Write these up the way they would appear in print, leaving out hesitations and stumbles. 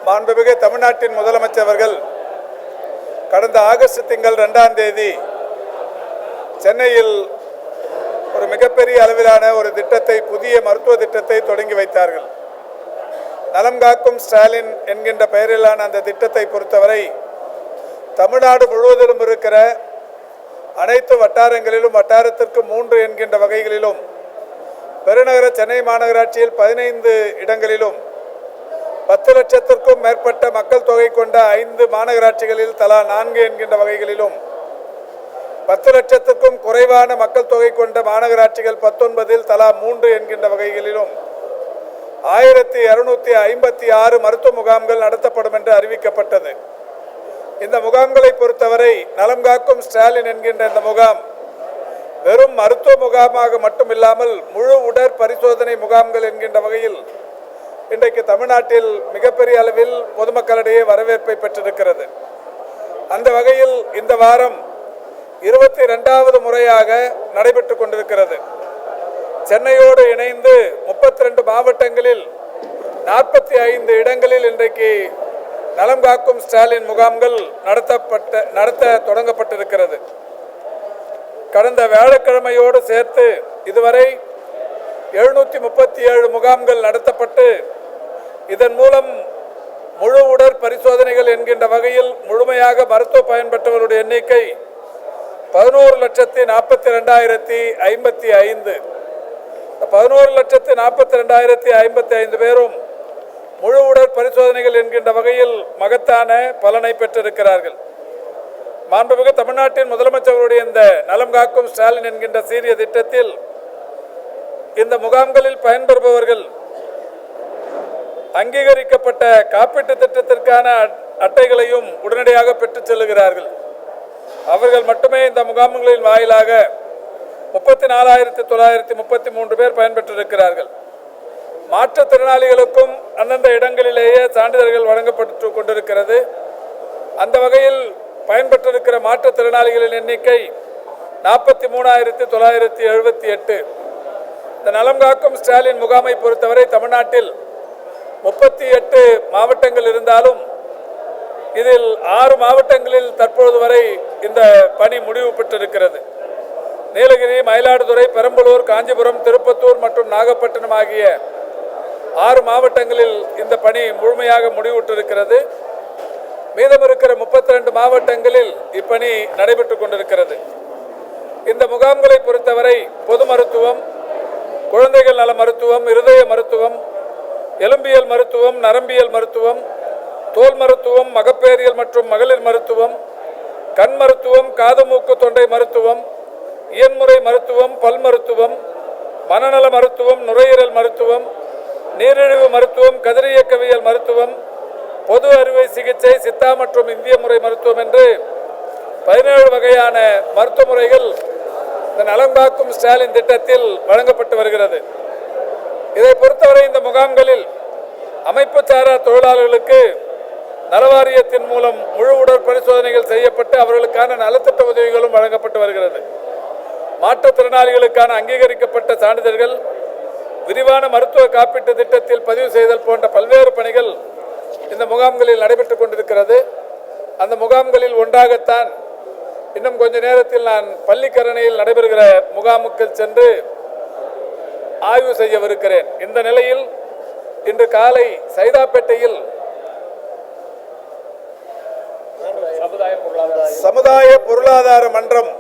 மாண்புமிகு தமிழ்நாட்டின் முதலமைச்சர் அவர்கள் கடந்த ஆகஸ்ட் திங்கள் 2ஆம் தேதி சென்னையில் ஒரு மிகப்பெரிய அளவிலான ஒரு திட்டத்தை, புதிய மருத்துவ திட்டத்தை தொடங்கி வைத்தார்கள். நலம் காக்கும் ஸ்டாலின் என்கின்ற பெயரிலான அந்த திட்டத்தை பொறுத்தவரை தமிழ்நாடு முழுவதிலும் இருக்கிற அனைத்து வட்டாரங்களிலும், வட்டாரத்திற்கு 3 என்கின்ற வகைகளிலும், பெருநகர சென்னை மாநகராட்சியில் 15 இடங்களிலும், 10 லட்சத்திற்கும் மேற்பட்ட மக்கள் தொகை கொண்ட 5 மாநகராட்சிகளில் தலா 4 என்கின்ற வகைகளிலும், 10 லட்சத்திற்கும் குறைவான மக்கள் தொகை கொண்ட மாநகராட்சிகள் 19 தலா 3 என்கின்ற வகைகளிலும் 1256 மருத்துவ முகாம்கள் நடத்தப்படும் என்று அறிவிக்கப்பட்டது. இந்த முகாம்களை பொறுத்தவரை நலம் காக்கும் ஸ்டாலின் என்கின்ற இந்த முகாம் வெறும் மருத்துவ முகாமாக மட்டுமில்லாமல் முழு உடற் பரிசோதனை முகாம்கள் என்கின்ற வகையில் இன்றைக்கு தமிழ்நாட்டில் மிகப்பெரிய அளவில் பொதுமக்களிடையே வரவேற்பை பெற்றிருக்கிறது. அந்த வகையில் இந்த வாரம் 22வது முறையாக நடைபெற்றுக் கொண்டிருக்கிறது. சென்னையோடு இணைந்து 32 மாவட்டங்களில் 45 இடங்களில் இன்றைக்கு நலம் காக்கும் ஸ்டாலின் முகாம்கள் நடத்த தொடங்கப்பட்டிருக்கிறது. கடந்த வியாழக்கிழமையோடு சேர்த்து இதுவரை 737 முகாம்கள் நடத்தப்பட்டு இதன் மூலம் முழு உடற் பரிசோதனைகள் என்கின்ற வகையில் முழுமையாக மருத்துவ பயன்பெற்றவருடைய எண்ணிக்கை 11,42,055. 11,42,055 பேரும் முழு உடற் பரிசோதனைகள் என்கின்ற வகையில் மகத்தான பலனை பெற்றிருக்கிறார்கள். மாண்புமிகு தமிழ்நாட்டின் முதலமைச்சருடைய இந்த நலம் காக்கும் ஸ்டாலின் என்கின்ற சீரிய திட்டத்தில் இந்த முகாம்களில் பயன்பெறுபவர்கள் அங்கீகரிக்கப்பட்ட காப்பீட்டு திட்டத்திற்கான அட்டைகளையும் உடனடியாக பெற்றுச் செல்லுகிறார்கள். அவர்கள் மட்டுமே இந்த முகாம்களின் வாயிலாக 34,933 பேர் பயன்பெற்றிருக்கிறார்கள். மாற்றுத்திறனாளிகளுக்கும் அந்தந்த இடங்களிலேயே சான்றிதழ்கள் வழங்கப்பட்டு கொண்டிருக்கிறது. அந்த வகையில் பயன்பெற்றிருக்கிற மாற்றுத்திறனாளிகளின் எண்ணிக்கை 43,978. இந்த நலம் காக்கும் ஸ்டாலின் முகாமை பொறுத்தவரை தமிழ்நாட்டில் 38 மாவட்டங்கள் இருந்தாலும் இதில் 6 மாவட்டங்களில் தற்போது வரை இந்த பணி முடிவு பெற்றிருக்கிறது. நீலகிரி, மயிலாடுதுறை, பெரம்பலூர், காஞ்சிபுரம், திருப்பத்தூர் மற்றும் நாகப்பட்டினம் ஆகிய 6 மாவட்டங்களில் இந்த பணி முழுமையாக முடிவுற்றிருக்கிறது. மீதம் இருக்கிற 32 மாவட்டங்களில் இப்பணி நடைபெற்றுக் கொண்டிருக்கிறது. இந்த முகாம்களை பொறுத்தவரை பொது மருத்துவம், குழந்தைகள் நல மருத்துவம், இருதய மருத்துவம், எலும்பியல் மருத்துவம், நரம்பியல் மருத்துவம், தோல் மருத்துவம், மகப்பேறியல் மற்றும் மகளிர் மருத்துவம், கண் மருத்துவம், காது மூக்கு தொண்டை மருத்துவம், இயன்முறை மருத்துவம், பல் மருத்துவம், மனநல மருத்துவம், நுரையீரல் மருத்துவம், நீரிழிவு மருத்துவம், கதிரியக்கவியல் மருத்துவம், பொது அறுவை சிகிச்சை, சித்தா மற்றும் இந்திய முறை மருத்துவம் என்று 17 வகையான மருத்துவ முறைகள் இந்த நலம் காக்கும் ஸ்டாலின் திட்டத்தில் வழங்கப்பட்டு வருகிறது. இதை பொறுத்தவரை இந்த முகாம்களில் அமைப்பு சாரா தொழிலாளர்களுக்கு நலவாரியத்தின் மூலம் முழு உடற் பரிசோதனைகள் செய்யப்பட்டு அவர்களுக்கான நலத்திட்ட உதவிகளும் வழங்கப்பட்டு வருகிறது. மாற்றுத்திறனாளிகளுக்கான அங்கீகரிக்கப்பட்ட சான்றிதழ்கள், விரிவான மருத்துவ காப்பீட்டு திட்டத்தில் பதிவு செய்தல் போன்ற பல்வேறு பணிகள் இந்த முகாம்களில் நடைபெற்றுக் கொண்டிருக்கிறது. அந்த முகாம்களில் ஒன்றாகத்தான் இன்னும் கொஞ்ச நேரத்தில் நான் பள்ளிக்கரணையில் நடைபெறுகிற முகாமுக்கு சென்று ஆய்வு செய்யவிருக்கிறேன். இந்த நிலையில் இன்று காலை சைதாப்பேட்டையில் சமுதாய பொருளாதார மன்றம்,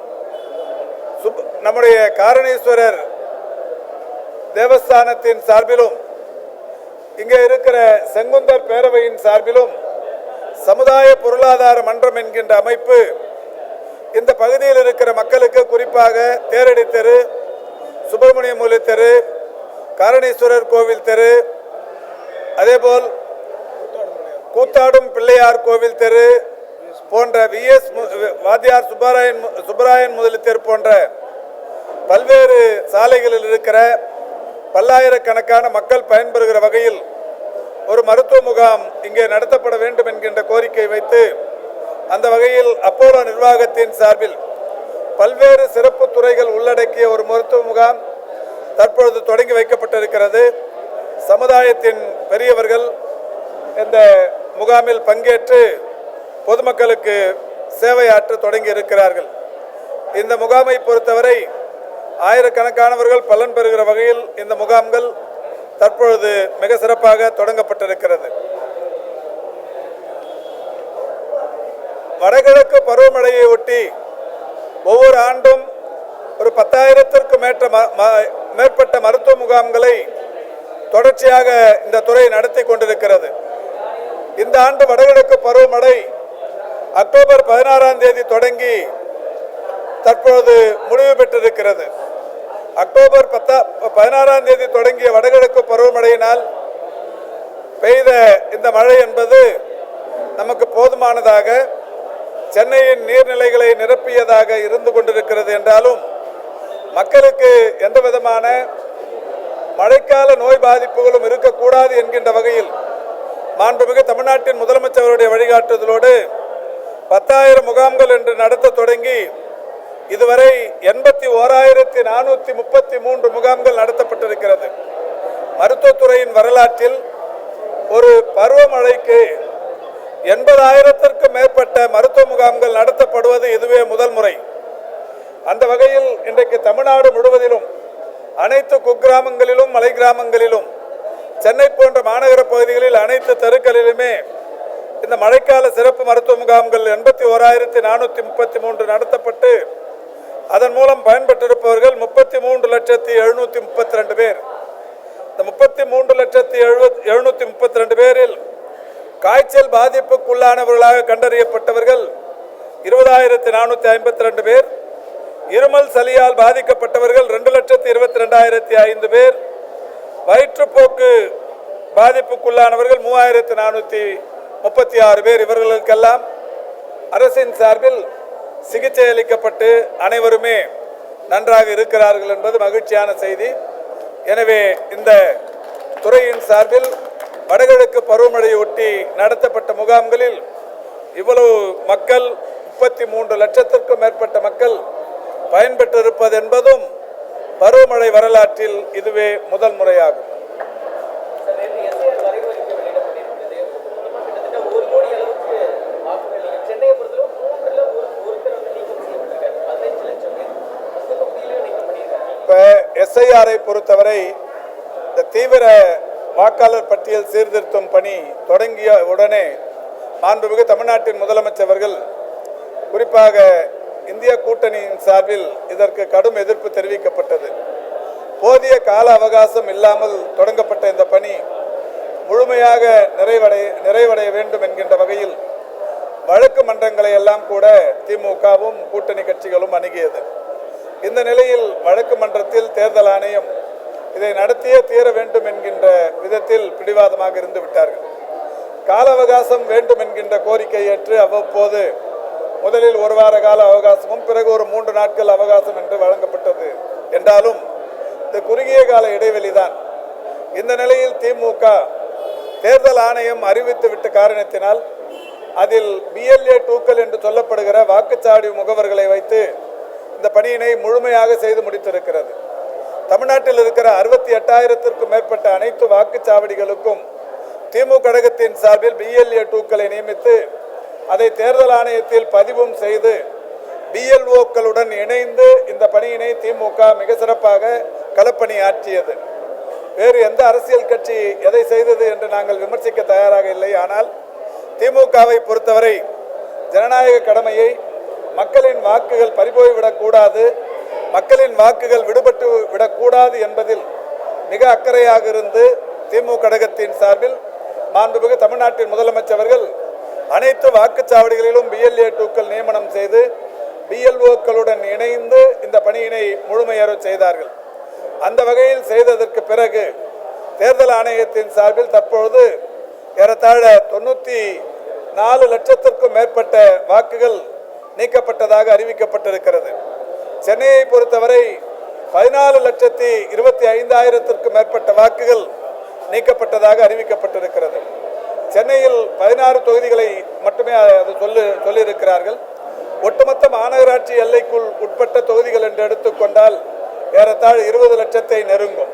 நம்முடைய காரணீஸ்வரர் தேவஸ்தானத்தின் சார்பிலும் இங்கே இருக்கிற செங்குந்தர் பேரவையின் சார்பிலும் சமுதாய பொருளாதார மன்றம் என்கின்ற அமைப்பு இந்த பகுதியில் இருக்கிற மக்களுக்கு, குறிப்பாக தேரடி தெரு, சுப்பிரமணிய மூலை தெரு, காரணீஸ்வரர் கோவில் தெரு, அதேபோல் கூத்தாடும் பிள்ளையார் கோவில் தெரு போன்ற VS வாத்தியார் சுப்பராயன் முதலி தெரு போன்ற பல்வேறு சாலைகளில் இருக்கிற பல்லாயிரக்கணக்கான மக்கள் பயன்பெறுகிற வகையில் ஒரு மருத்துவ முகாம் இங்கே நடத்தப்பட வேண்டும் என்கின்ற கோரிக்கை வைத்து அந்த வகையில் அப்போலோ நிர்வாகத்தின் சார்பில் பல்வேறு சிறப்பு துறைகள் உள்ளடக்கிய ஒரு மருத்துவ முகாம் தற்பொழுது தொடங்கி வைக்கப்பட்டிருக்கிறது. சமுதாயத்தின் பெரியவர்கள், இந்த முகாமில் பங்கேற்று பொதுமக்களுக்கு சேவையாற்ற தொடங்கி இருக்கிறார்கள். இந்த முகாமை பொறுத்தவரை ஆயிரக்கணக்கானவர்கள் பலன் பெறுகிற வகையில் இந்த முகாம்கள் தற்பொழுது மிக சிறப்பாக தொடங்கப்பட்டிருக்கிறது. வடகிழக்கு பருவமழையை ஒட்டி ஒவ்வொரு ஆண்டும் ஒரு 10,000த்திற்கும் மேற்பட்ட மருத்துவ முகாம்களை தொடர்ச்சியாக இந்த துறை நடத்தி கொண்டிருக்கிறது. இந்த ஆண்டு வடகிழக்கு பருவமழை அக்டோபர் 16ஆம் தேதி தொடங்கி தற்பொழுது முடிவு பெற்றிருக்கிறது. அக்டோபர் 16ஆம் தேதி தொடங்கிய வடகிழக்கு பருவமழையினால் பெய்த இந்த மழை என்பது நமக்கு போதுமானதாக சென்னையின் நீர்நிலைகளை நிரப்பியதாக இருந்து கொண்டிருக்கிறது என்றாலும் மக்களுக்கு எந்த விதமான மழைக்கால நோய் பாதிப்புகளும் இருக்கக்கூடாது என்கின்ற வகையில் மாண்புமிகு தமிழ்நாட்டின் முதலமைச்சருடைய வழிகாட்டுதலோடு 10,000 முகாம்கள் என்று நடத்த தொடங்கி இதுவரை 81,433 முகாம்கள் நடத்தப்பட்டிருக்கிறது. மருத்துவத்துறையின் வரலாற்றில் ஒரு பருவமழைக்கு 80,000த்திற்கும் மேற்பட்ட மருத்துவ முகாம்கள் நடத்தப்படுவது இதுவே முதல் முறை. அந்த வகையில் இன்றைக்கு தமிழ்நாடு முழுவதிலும் அனைத்து குக்கிராமங்களிலும் மலை கிராமங்களிலும் சென்னை போன்ற மாநகர பகுதிகளில் அனைத்து தெருக்களிலுமே இந்த மழைக்கால சிறப்பு மருத்துவ முகாம்கள் 81,433 நடத்தப்பட்டு அதன் மூலம் பயன்பெற்றிருப்பவர்கள் 33,732 பேர். இந்த 33,732 பேரில் காய்ச்சல் பாதிப்புக்குள்ளானவர்களாக கண்டறியப்பட்டவர்கள் 20,452 பேர். இருமல் சளியால் பாதிக்கப்பட்டவர்கள் 2,22,005 பேர். வயிற்றுப்போக்கு பாதிப்புக்குள்ளானவர்கள் 3,436 பேர். இவர்களுக்கெல்லாம் அரசின் சார்பில் சிகிச்சை அளிக்கப்பட்டு அனைவருமே நன்றாக இருக்கிறார்கள் என்பது மகிழ்ச்சியான செய்தி. எனவே இந்த துறையின் சார்பில் வடகிழக்கு பருவமழையை ஒட்டி நடத்தப்பட்ட முகாம்களில் இவ்வளவு மக்கள் 33 லட்சத்திற்கும் மேற்பட்ட மக்கள் பயன்பெற்றிருப்பது என்பதும் பருவமழை வரலாற்றில் இதுவே முதல் முறையாகும். எஸ்ஐஆரை பொறுத்தவரை இந்த தீவிர வாக்காளர் பட்டியல் சீர்திருத்தும் பணி தொடங்கிய உடனே மாண்புமிகு தமிழ்நாட்டின் முதலமைச்சர்கள் குறிப்பாக இந்திய கூட்டணியின் சார்பில் இதற்கு கடும் எதிர்ப்பு தெரிவிக்கப்பட்டது. போதிய கால அவகாசம் இல்லாமல் தொடங்கப்பட்ட இந்த பணி முழுமையாக நிறைவடைய வேண்டும் என்கின்ற வகையில் வழக்கு மன்றங்களை எல்லாம் கூட திமுகவும் கூட்டணி கட்சிகளும் அணுகியது. இந்த நிலையில் வழக்கு மன்றத்தில் தேர்தல் ஆணையம் இதை நடத்தியே தீர வேண்டும் என்கின்ற விதத்தில் பிடிவாதமாக இருந்து விட்டார்கள். கால அவகாசம் வேண்டும் என்கின்ற கோரிக்கை ஏற்று அவ்வப்போது முதலில் ஒரு வார கால அவகாசமும் பிறகு ஒரு 3 நாட்கள் அவகாசம் என்று வழங்கப்பட்டது என்றாலும் இந்த குறுகிய கால இடைவெளிதான். இந்த நிலையில் திமுக தேர்தல் ஆணையம் அறிவித்து விட்ட காரணத்தினால் அதில் BLA 2க்கள் என்று சொல்லப்படுகிற வாக்குச்சாவடி முகவர்களை வைத்து இந்த பணியினை முழுமையாக செய்து முடித்திருக்கிறது. தமிழ்நாட்டில் இருக்கிற 68,000த்திற்கும் மேற்பட்ட அனைத்து வாக்குச்சாவடிகளுக்கும் திமுக கழகத்தின் சார்பில் BLA 2க்களை நியமித்து அதை தேர்தல் ஆணையத்தில் பதிவும் செய்து BLOக்களுடன் இணைந்து இந்த பணியினை திமுக மிக சிறப்பாக களப்பணி ஆற்றியது. வேறு எந்த அரசியல் கட்சி எதை செய்தது என்று நாங்கள் விமர்சிக்க தயாராக இல்லை. ஆனால் திமுகவை பொறுத்தவரை ஜனநாயக கடமையை மக்களின் வாக்குகள் பறிபோய்விடக்கூடாது, மக்களின் வாக்குகள் விடுபட்டு விடக்கூடாது என்பதில் மிக அக்கறையாக இருந்து திமுக கழகத்தின் சார்பில் மாண்புமிகு தமிழ்நாட்டின் முதலமைச்சர்கள் அனைத்து வாக்குச்சாவடிகளிலும் BLA 2க்கள் நியமனம் செய்து BLOக்களுடன் இணைந்து இந்த பணியினை முழுமையேற செய்தார்கள். அந்த வகையில் செய்ததற்கு பிறகு தேர்தல் ஆணையத்தின் சார்பில் தற்பொழுது ஏறத்தாழ 94 லட்சத்திற்கும் மேற்பட்ட வாக்குகள் நீக்கப்பட்டதாக அறிவிக்கப்பட்டிருக்கிறது. சென்னையை பொறுத்தவரை 14,25,000த்திற்கும் மேற்பட்ட வாக்குகள் நீக்கப்பட்டதாக அறிவிக்கப்பட்டிருக்கிறது. சென்னையில் 16 தொகுதிகளை மட்டுமே அது சொல்லியிருக்கிறார்கள். ஒட்டுமொத்த மாநகராட்சி எல்லைக்குள் உட்பட்ட தொகுதிகள் என்று எடுத்துக்கொண்டால் ஏறத்தாழ 20 லட்சத்தை நெருங்கும்.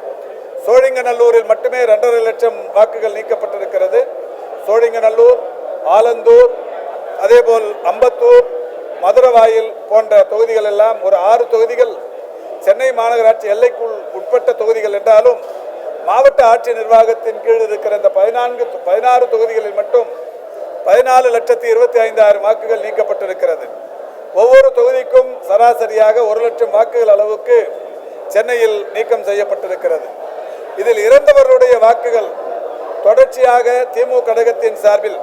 சோழிங்கநல்லூரில் மட்டுமே 2.5 லட்சம் வாக்குகள் நீக்கப்பட்டிருக்கிறது. சோழிங்கநல்லூர், ஆலந்தூர், அதேபோல் அம்பத்தூர், மதுரவாயில் போன்ற தொகுதிகள் எல்லாம் ஒரு 6 தொகுதிகள் சென்னை மாநகராட்சி எல்லைக்குள் உட்பட்ட தொகுதிகள் என்றாலும் மாவட்ட ஆட்சி நிர்வாகத்தின் கீழ் இருக்கிற இந்த 16 தொகுதிகளில் மட்டும் 14,25,000 வாக்குகள் நீக்கப்பட்டிருக்கிறது. ஒவ்வொரு தொகுதிக்கும் சராசரியாக 1,00,000 வாக்குகள் அளவுக்கு சென்னையில் நீக்கம் செய்யப்பட்டிருக்கிறது. இதில் இறந்தவர்களுடைய வாக்குகள் தொடர்ச்சியாக திமுக கழகத்தின் சார்பில்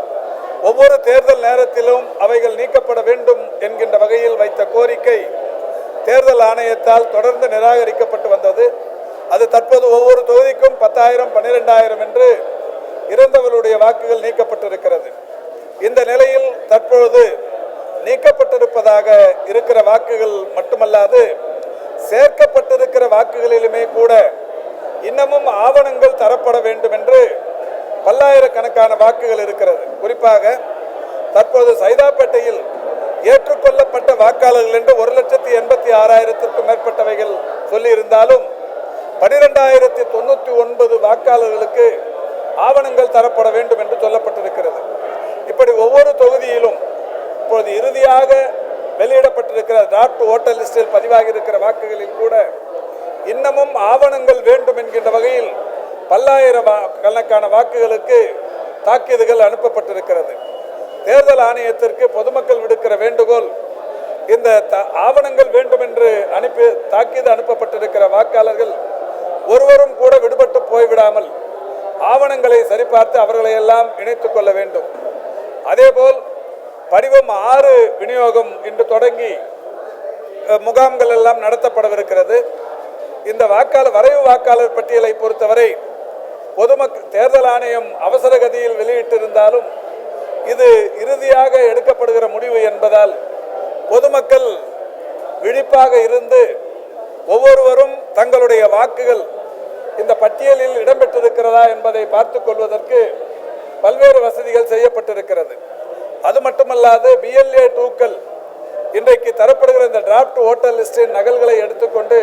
ஒவ்வொரு தேர்தல் நேரத்திலும் அவைகள் நீக்கப்பட வேண்டும் என்கின்ற வகையில் வைத்த கோரிக்கை தேர்தல் ஆணையத்தால் தொடர்ந்து நிராகரிக்கப்பட்டு வந்தது. அது தற்போது ஒவ்வொரு தொகுதிக்கும் 10,000, 12,000 என்று இறந்தவர்களுடைய வாக்குகள் நீக்கப்பட்டிருக்கிறது. இந்த நிலையில் தற்பொழுது நீக்கப்பட்டிருப்பதாக இருக்கிற வாக்குகள் மட்டுமல்லாது சேர்க்கப்பட்டிருக்கிற வாக்குகளிலுமே கூட இன்னமும் ஆவணங்கள் தரப்பட வேண்டும் என்று பல்லாயிரக்கணக்கான வாக்குகள் இருக்கிறது. குறிப்பாக தற்போது சைதாப்பேட்டையில் ஏற்றுக்கொள்ளப்பட்ட வாக்காளர்கள் என்று 1,86,000க்கும் மேற்பட்டவைகள் சொல்லியிருந்தாலும் 12,099 வாக்காளர்களுக்கு ஆவணங்கள் தரப்பட வேண்டும் என்று சொல்லப்பட்டிருக்கிறது. இப்படி ஒவ்வொரு தொகுதியிலும் இப்பொழுது இறுதியாக வெளியிடப்பட்டிருக்கிற டிராஃப்ட் ஓட்டர் லிஸ்டில் பதிவாகி இருக்கிற வாக்குகளில் கூட இன்னமும் ஆவணங்கள் வேண்டும் என்கின்ற வகையில் பல்லாயிரக்கணக்கான வாக்குகளுக்கு தாக்கீதுகள் அனுப்பப்பட்டிருக்கிறது. தேர்தல் ஆணையத்திற்கு பொதுமக்கள் விடுக்கிற வேண்டுகோள், இந்த ஆவணங்கள் வேண்டும் என்று தாக்கீது அனுப்பப்பட்டிருக்கிற வாக்காளர்கள் ஒருவரும் கூட விடுபட்டு போய்விடாமல் ஆவணங்களை சரிபார்த்து அவர்களை எல்லாம் இணைத்துக் கொள்ள வேண்டும். அதேபோல் படிவம் 6 விநியோகம் இன்று தொடங்கி முகாம்கள் எல்லாம் நடத்தப்படவிருக்கிறது. இந்த வரைவு வாக்காளர் பட்டியலை பொறுத்தவரை பொதுமக்கள் தேர்தல் ஆணையம் அவசர கதியில் வெளியிட்டிருந்தாலும் இது இறுதியாக எடுக்கப்படுகிற முடிவு என்பதால் பொதுமக்கள் விழிப்பாக இருந்து ஒவ்வொருவரும் தங்களுடைய வாக்குகள் இந்த பட்டியலில் இடம்பெற்றிருக்கிறதா என்பதை பார்த்துக் கொள்வதற்கு பல்வேறு வசதிகள் செய்யப்பட்டிருக்கிறது. அது மட்டுமல்லாது BLA 2க்கள் இன்றைக்கு தரப்படுகிற இந்த டிராஃப்ட் ஓட்டர் லிஸ்டின் நகல்களை எடுத்துக்கொண்டு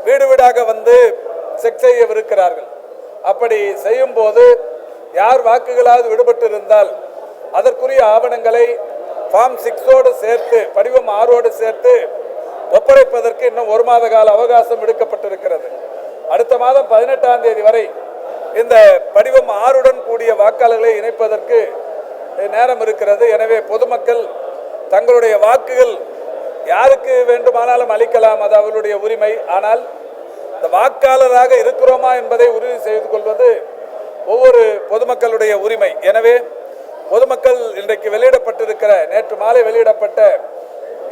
வீடு வீடாக வந்து செக் செய்யவிருக்கிறார்கள். அப்படி செய்யும் போது யார் வாக்குகளாவது விடுபட்டிருந்தால் அதற்குரிய ஆவணங்களை ஃபார்ம் 6ஓடு சேர்த்து படிவம் 6ஓடு சேர்த்து ஒப்படைப்பதற்கு இன்னும் 1 மாத கால அவகாசம் எடுக்கப்பட்டிருக்கிறது. அடுத்த மாதம் 18ஆம் தேதி வரை இந்த படிவம் 6உடன் கூடிய வாக்காளர்களை இணைப்பதற்கு நேரம் இருக்கிறது. எனவே பொதுமக்கள் தங்களுடைய வாக்குகள் யாருக்கு வேண்டுமானாலும் அளிக்கலாம், அது அவர்களுடைய உரிமை. ஆனால் இந்த வாக்காளராக இருக்கிறோமா என்பதை உறுதி செய்து கொள்வது ஒவ்வொரு பொதுமக்களுடைய உரிமை. எனவே பொதுமக்கள் இன்றைக்கு நேற்று மாலை வெளியிடப்பட்ட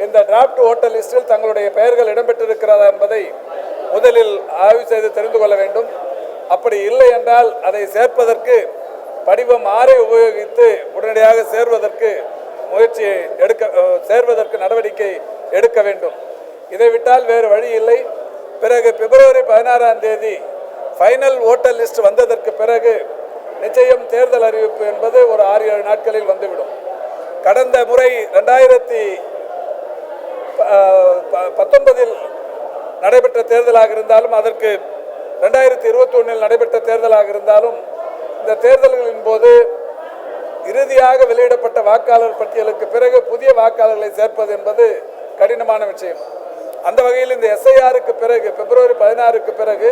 இந்த டிராஃப்ட் ஓட்டர் லிஸ்டில் தங்களுடைய பெயர்கள் இடம்பெற்றிருக்கிறதா என்பதை முதலில் ஆய்வு செய்து தெரிந்து கொள்ள வேண்டும். அப்படி இல்லை என்றால் அதை சேர்ப்பதற்கு படிவம் 6ஐ உபயோகித்து உடனடியாக சேர்வதற்கு நடவடிக்கை எடுக்க வேண்டும். இதை விட்டால் வேறு வழி இல்லை. பிறகு பிப்ரவரி 16ஆம் தேதி ஃபைனல் ஓட்டர் லிஸ்ட் வந்ததற்கு பிறகு நிச்சயம் தேர்தல் அறிவிப்பு என்பது ஒரு 6-7 நாட்களில் வந்துவிடும். கடந்த முறை 2019 நடைபெற்ற தேர்தலாக இருந்தாலும் அதற்கு 2021 நடைபெற்ற தேர்தலாக இருந்தாலும் இந்த தேர்தல்களின் போது இறுதியாக வெளியிடப்பட்ட வாக்காளர் பட்டியலுக்கு பிறகு புதிய வாக்காளர்களை சேர்ப்பது என்பது கடினமான விஷயம். அந்த வகையில் இந்த SIRக்கு பிறகு பிப்ரவரி 16க்கு பிறகு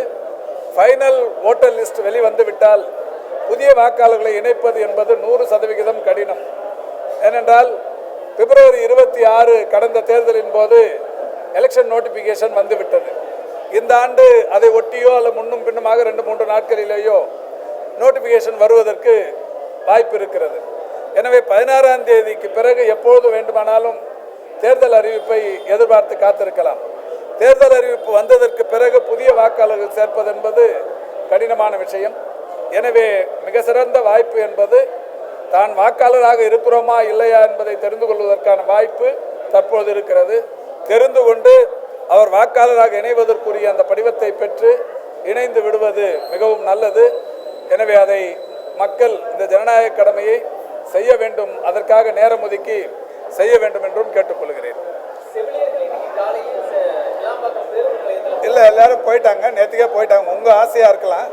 ஃபைனல் ஓட்டர் லிஸ்ட் வெளிவந்துவிட்டால் புதிய வாக்காளர்களை இணைப்பது என்பது 100% கடினம். ஏனென்றால் பிப்ரவரி 26 கடந்த தேர்தலின் போது எலெக்ஷன் நோட்டிஃபிகேஷன் வந்துவிட்டது. இந்த ஆண்டு அதை ஒட்டியோ அல்ல முன்னும் பின்னுமாக 2-3 நாட்களிலேயோ நோட்டிஃபிகேஷன் வருவதற்கு வாய்ப்பு இருக்கிறது. எனவே 16ஆம் தேதிக்கு பிறகு எப்போது வேண்டுமானாலும் தேர்தல் அறிவிப்பை எதிர்பார்த்து காத்திருக்கலாம். தேர்தல் அறிவிப்பு வந்ததற்கு பிறகு புதிய வாக்காளர்கள் சேர்ப்பது என்பது கடினமான விஷயம். எனவே மிக சிறந்த வாய்ப்பு என்பது தான் வாக்காளராக இருக்கிறோமா இல்லையா என்பதை தெரிந்து கொள்வதற்கான வாய்ப்பு தற்போது இருக்கிறது. தெரிந்து கொண்டு அவர் வாக்காளராக இணைவதற்குரிய அந்த படிவத்தை பெற்று இணைந்து விடுவது மிகவும் நல்லது. எனவே அதை மக்கள் இந்த ஜனநாயக கடமையை செய்ய வேண்டும், அதற்காக நேரம் ஒதுக்கி செய்ய வேண்டும் என்றும் கேட்டுக்கொள்கிறேன். இல்லை, எல்லாரும் போயிட்டாங்க, நேற்றுக்கே போயிட்டாங்க. உங்கள் ஆசையாக இருக்கலாம்,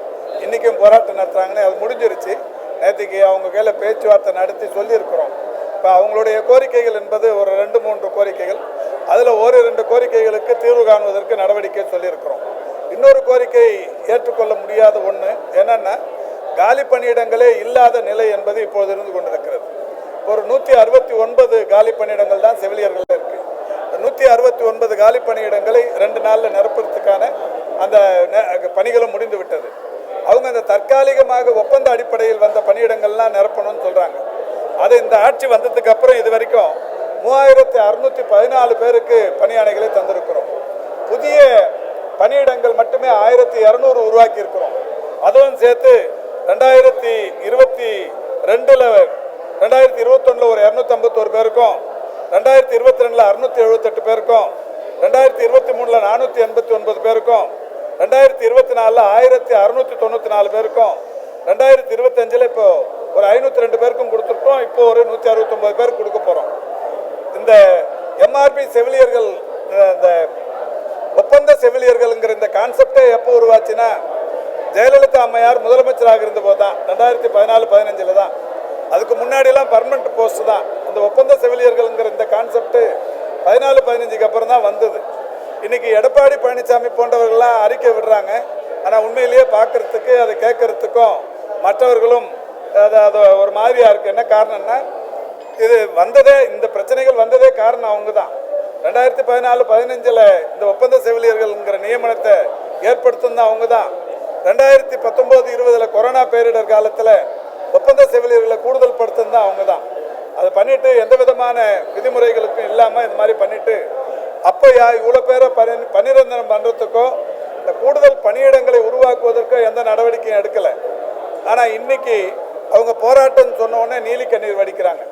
இன்றைக்கும் போராட்டம் நடத்துகிறாங்கன்னு அது முடிஞ்சிருச்சு. நேற்றுக்கு அவங்க கையில் பேச்சுவார்த்தை நடத்தி சொல்லியிருக்கிறோம். இப்போ அவங்களுடைய கோரிக்கைகள் என்பது ஒரு 2-3 கோரிக்கைகள். அதில் ஒரு 2 கோரிக்கைகளுக்கு தீர்வு காணுவதற்கு நடவடிக்கை சொல்லியிருக்கிறோம். இன்னொரு கோரிக்கை ஏற்றுக்கொள்ள முடியாத ஒன்று என்னென்னா, காலி பணியிடங்களே இல்லாத நிலை என்பது இப்போது இருந்து கொண்டிருக்கிறது. ஒரு 169 காலி பணியிடங்கள் தான் செவிலியர்கள் இருக்குது. 169 காலி பணியிடங்களை 2 நாளில் நிரப்புறதுக்கான அந்த பணிகளும் முடிந்து விட்டது. அவங்க அந்த தற்காலிகமாக ஒப்பந்த அடிப்படையில் வந்த பணியிடங்கள்லாம் நிரப்பணும்னு சொல்கிறாங்க. அது இந்த ஆட்சி வந்ததுக்கு அப்புறம் இது வரைக்கும் 3614 பேருக்கு பணியாணைகளை தந்திருக்கிறோம். புதிய பணியிடங்கள் மட்டுமே 1200 உருவாக்கி இருக்கிறோம். அதுவும் சேர்த்து 2021 ஒரு 251 பேருக்கும், 2022 678 பேருக்கும், 2023 489 பேருக்கும், 2024 1694 பேருக்கும், 2025 இப்போ ஒரு 502 பேருக்கும் கொடுத்துருக்கோம். இப்போ ஒரு 169 பேருக்கு கொடுக்க போகிறோம். இந்த எம்ஆர்பி செவிலியர்கள், இந்த ஒப்பந்த செவிலியர்கள்ங்கிற இந்த கான்செப்டே எப்போ உருவாச்சுன்னா, ஜெயலலிதா அம்மையார் முதலமைச்சராக இருந்தபோது தான், 2014-15 தான். அதுக்கு முன்னாடிலாம் பர்மனெண்ட் போஸ்ட் தான். இந்த ஒப்பந்த செவிலியர்கள்ங்கிற இந்த கான்செப்ட் 14-15க்கு அப்புறம் தான் வந்தது. இன்னைக்கு எடப்பாடி பழனிசாமி போன்றவர்கள்லாம் அறிக்கை விடுறாங்க. ஆனால் உண்மையிலேயே பார்க்கறதுக்கு, அதை கேட்கறதுக்கும் மற்றவர்களும் அது ஒரு மாதிரியா இருக்கு. என்ன காரணம்னா, இது வந்ததே, இந்த பிரச்சனைகள் வந்ததே காரணம் அவங்க தான். 2014-15 இந்த ஒப்பந்த செவிலியர்கள்ங்கிற நியமனத்தை ஏற்படுத்தும் அவங்க தான். 2019-20 கொரோனா பேரிடர் காலத்தில் ஒப்பந்த செவிலியர்களை கூடுதல் படுத்தும் தான் அவங்க தான். அதை பண்ணிட்டு எந்த விதமான விதிமுறைகளுக்கும் இல்லாமல் இது மாதிரி பண்ணிட்டு, அப்போ இவ்வளோ பேரை பணிரந்தனம் பண்ணுறதுக்கோ இந்த கூடுதல் பணியிடங்களை உருவாக்குவதற்கோ எந்த நடவடிக்கையும் எடுக்கலை. ஆனால் இன்னைக்கு அவங்க போராட்டம் சொன்ன உடனே நீலி கண்ணீர் வடிக்கிறாங்க.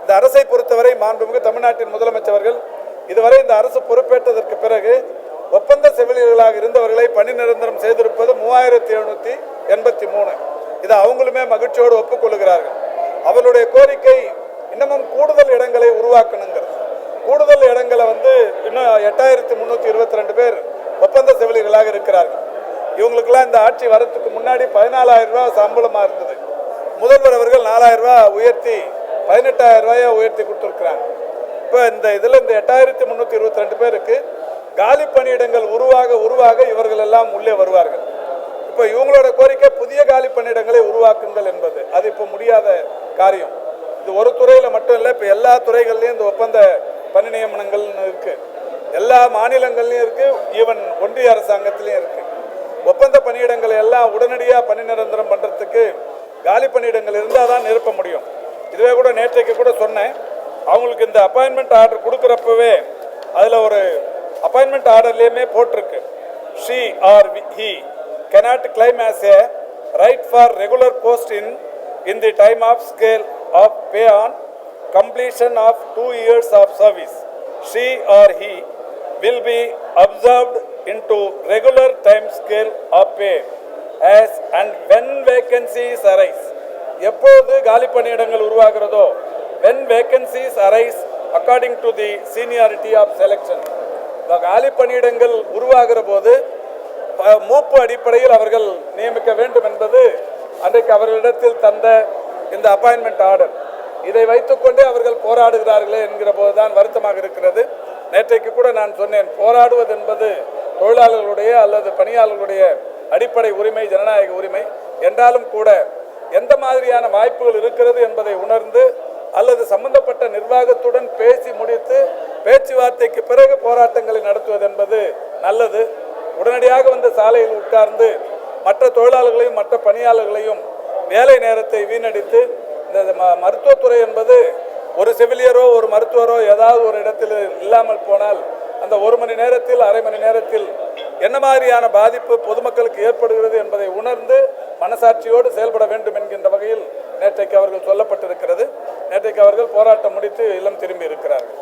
இந்த அரசை பொறுத்தவரை மாண்புமிகு தமிழ்நாட்டின் முதலமைச்சர்கள் இதுவரை இந்த அரசு பொறுப்பேற்றதற்கு பிறகு ஒப்பந்த செவிலியர்களாக இருந்தவர்களை பணி நிரந்தரம் செய்திருப்பது 3783. இதை அவங்களுமே மகிழ்ச்சியோடு ஒப்புக்கொள்கிறார்கள். அவருடைய கோரிக்கை இன்னமும் கூடுதல் இடங்களை உருவாக்கணுங்கிறது. கூடுதல் இடங்களை இன்னும் 8322 பேர் ஒப்பந்த செவிலியர்களாக இருக்கிறார்கள். இவங்களுக்கெல்லாம் இந்த ஆட்சி வரத்துக்கு முன்னாடி 14,000 ரூபாய் சம்பளமாக இருந்தது. முதல்வர் அவர்கள் 4,000 ரூபாய் உயர்த்தி 18,000 ரூபாயை உயர்த்தி கொடுத்துருக்குறாங்க. இப்போ இந்த 8322 பேருக்கு காலி பணியிடங்கள் உருவாக இவர்கள் எல்லாம் உள்ளே வருவார்கள். இப்போ இவங்களோட கோரிக்கை புதிய காலி பணியிடங்களை உருவாக்குங்கள் என்பது. அது இப்போ முடியாத காரியம். இது ஒரு துறையில் மட்டும் இல்லை, இப்போ எல்லா துறைகள்லையும் இந்த ஒப்பந்த பணி நியமனங்கள் இருக்குது. எல்லா மாநிலங்கள்லையும் இருக்குது, ஈவன் ஒன்றிய அரசாங்கத்திலையும் இருக்குது. ஒப்பந்த பணியிடங்களை எல்லாம் உடனடியாக பணி நிரந்தரம் பண்ணுறதுக்கு காலி பணியிடங்கள் இருந்தால் தான் நிரப்ப முடியும். இதுவே கூட நேற்றைக்கு கூட சொன்னேன், அவங்களுக்கு இந்த அப்பாயின்மெண்ட் ஆர்டர் கொடுக்குறப்பவே அதில் ஒரு அப்பாயின்மெண்ட் ஆர்டர்லேயுமே போட்டிருக்கு, she or he cannot claim as a right for regular post in the time of scale of pay on completion of 2 years of service. She or he will be observed into regular time scale of pay as and when vacancies arise. எப்போது காலி பணியிடங்கள் உருவாகிறதோ, when vacancies arise according to the seniority of selection. காலி பணியிடங்கள் உருவாகிற போது மூப்பு அடிப்படையில் அவர்கள் நியமிக்க வேண்டும் என்பது அன்றைக்கு அவர்களிடத்தில் தந்த இந்த அப்பாயின்மெண்ட் ஆர்டர். இதை வைத்துக்கொண்டே அவர்கள் போராடுகிறார்களே என்கிற போதுதான் வருத்தமாக இருக்கிறது. நேற்றைக்கு கூட நான் சொன்னேன், போராடுவது என்பது தொழிலாளர்களுடைய அல்லது பணியாளர்களுடைய அடிப்படை உரிமை, ஜனநாயக உரிமை என்றாலும் கூட எந்த மாதிரியான வாய்ப்புகள் இருக்கிறது என்பதை உணர்ந்து அல்லது சம்பந்தப்பட்ட நிர்வாகத்துடன் பேசி முடித்து பேச்சுவார்த்தைக்கு பிறகு போராட்டங்களை நடத்துவது என்பது நல்லது. உடனடியாக சாலையில் உட்கார்ந்து மற்ற தொழிலாளர்களையும் மற்ற பணியாளர்களையும் வேலை நேரத்தை வீணடித்து, இந்த மருத்துவத்துறை என்பது ஒரு செவிலியரோ ஒரு மருத்துவரோ ஏதாவது ஒரு இடத்தில் இல்லாமல் போனால் அந்த 1 மணி நேரத்தில், அரை மணி நேரத்தில் என்ன மாதிரியான பாதிப்பு பொதுமக்களுக்கு ஏற்படுகிறது என்பதை உணர்ந்து மனசாட்சியோடு செயல்பட வேண்டும் என்கின்ற வகையில் நேற்றைக்கு அவர்கள் சொல்லப்பட்டிருக்கிறது. நேற்றைக்கு அவர்கள் போராட்டம் முடித்து இல்லம் திரும்பி இருக்கிறார்கள்.